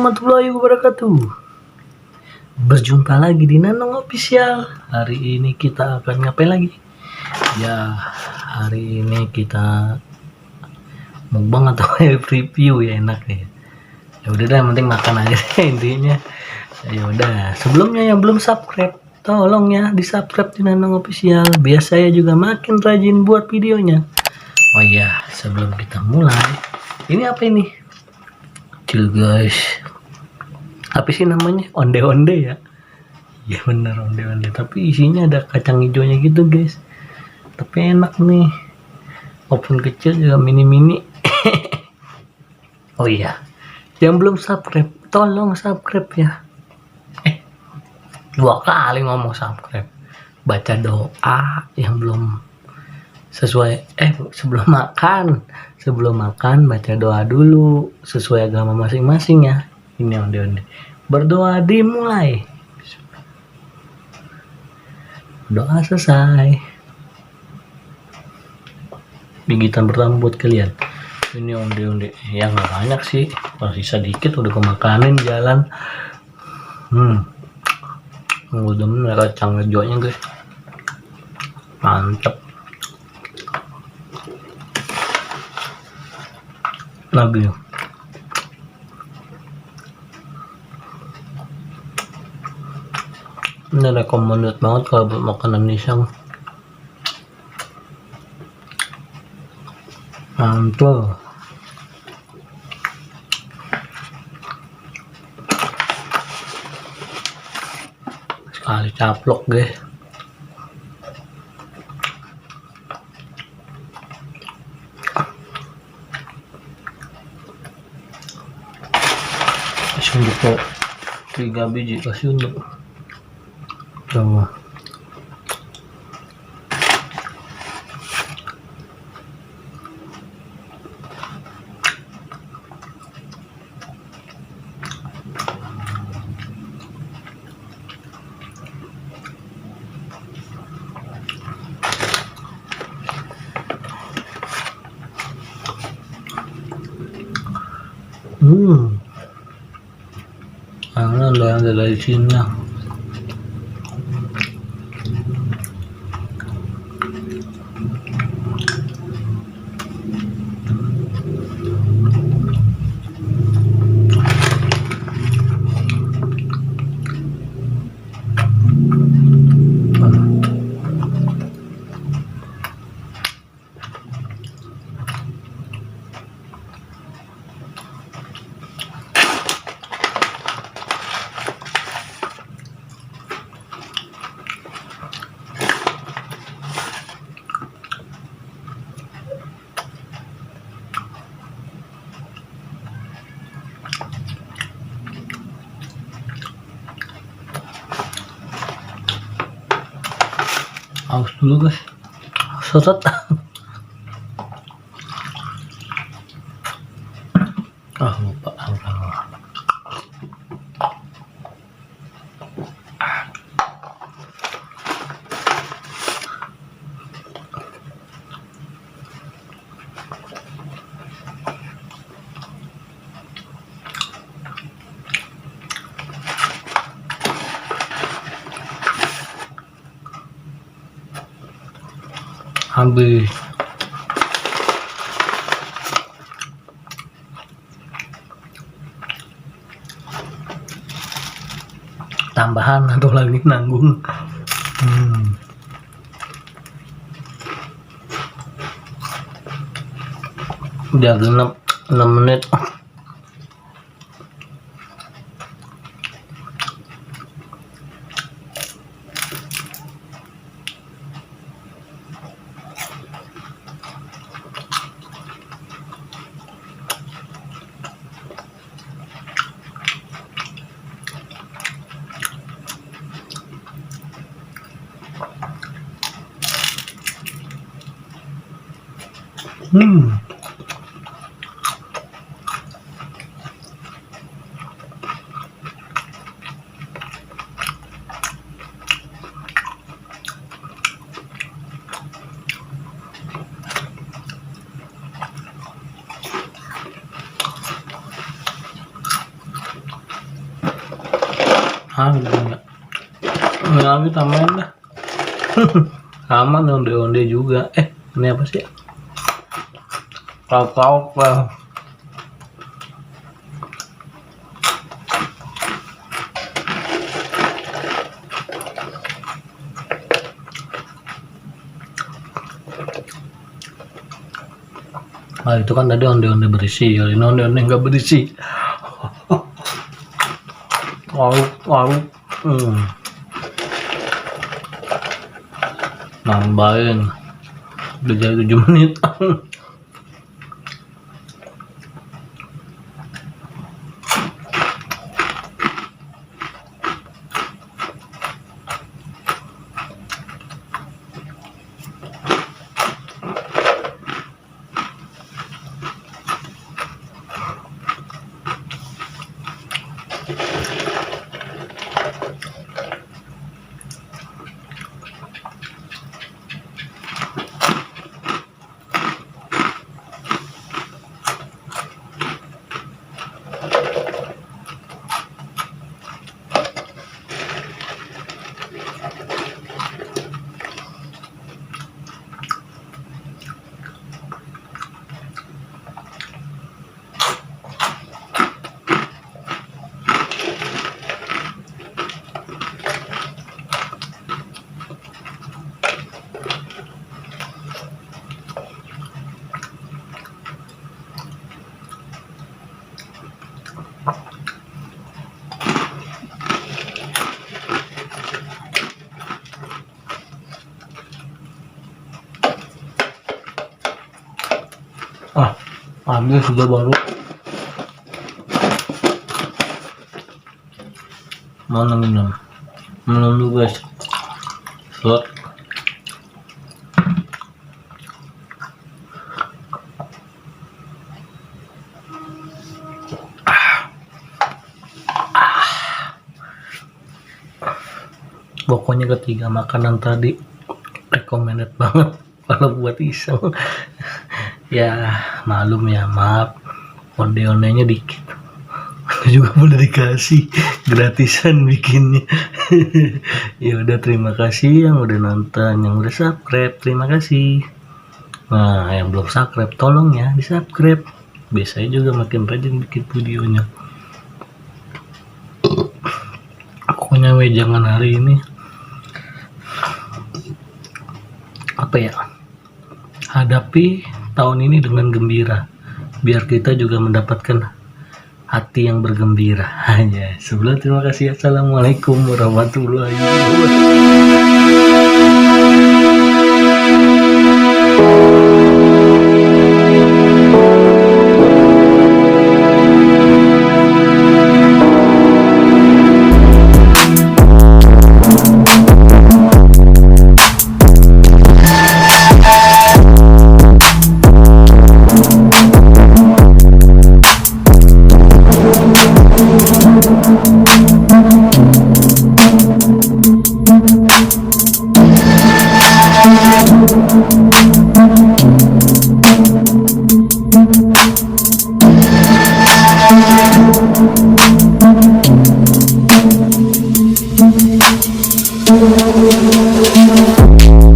warahmatullahi wabarakatuh. Berjumpa lagi di Nanong Official. Hari ini kita akan ngapain lagi? Ya, hari ini kita mukbang atau review ya, enak ya. Ya udah dah, penting makan aja intinya. Ya udah, sebelumnya yang belum subscribe, tolong ya di-subscribe di Nanong Official biar saya juga makin rajin buat videonya. Oh iya, sebelum kita mulai, ini apa ini? Kecil guys, apa sih namanya, onde-onde ya? Ya bener, onde-onde, tapi isinya ada kacang hijaunya gitu guys, tapi enak nih, walaupun kecil juga mini-mini. Oh iya, yang belum subscribe tolong subscribe ya. 2 kali ngomong subscribe. Baca doa yang belum sesuai, sebelum makan baca doa dulu sesuai agama masing-masing ya. Ini onde-onde, berdoa dimulai, doa selesai. Gigitan pertama buat kalian, ini onde-onde ya, nggak banyak sih, kalau sisa dikit udah kemakanin jalan. Udah mereka kacang hijaunya guys, mantep. Lagi ini recommended banget kalau buat makanan nisang, mantap sekali, caplok guys. Kasih untuk kok 3 biji kasih untuk coba. Karena ada dari sini. Aus dulu guys, seret. Lupa habis. Tambahan atau lagi nanggung. Udah genap 6 menit. gitu enggak. Lagi tambahin dah. Sama onde-onde juga. Ini apa sih? Kakao lah. Nah, itu kan tadi onde-onde berisi, ini onde-onde nggak berisi. Wow. Nambahin udah jadi 7 menit. Habis sudah baru mana minum dulu guys. Slot pokoknya ketiga makanan tadi recommended banget kalau buat iseng. Ya maklum ya, maaf onde-ondenya dikit juga boleh dikasih gratisan bikinnya. Ya udah, terima kasih yang udah nonton, yang udah subscribe, terima kasih. Nah, yang belum subscribe tolong ya di subscribe, biasanya juga makin rajin bikin videonya. Pokoknya jangan hari ini apa ya, hadapi tahun ini dengan gembira, biar kita juga mendapatkan hati yang bergembira. Hanya sebelum terima kasih, assalamualaikum warahmatullahi wabarakatuh.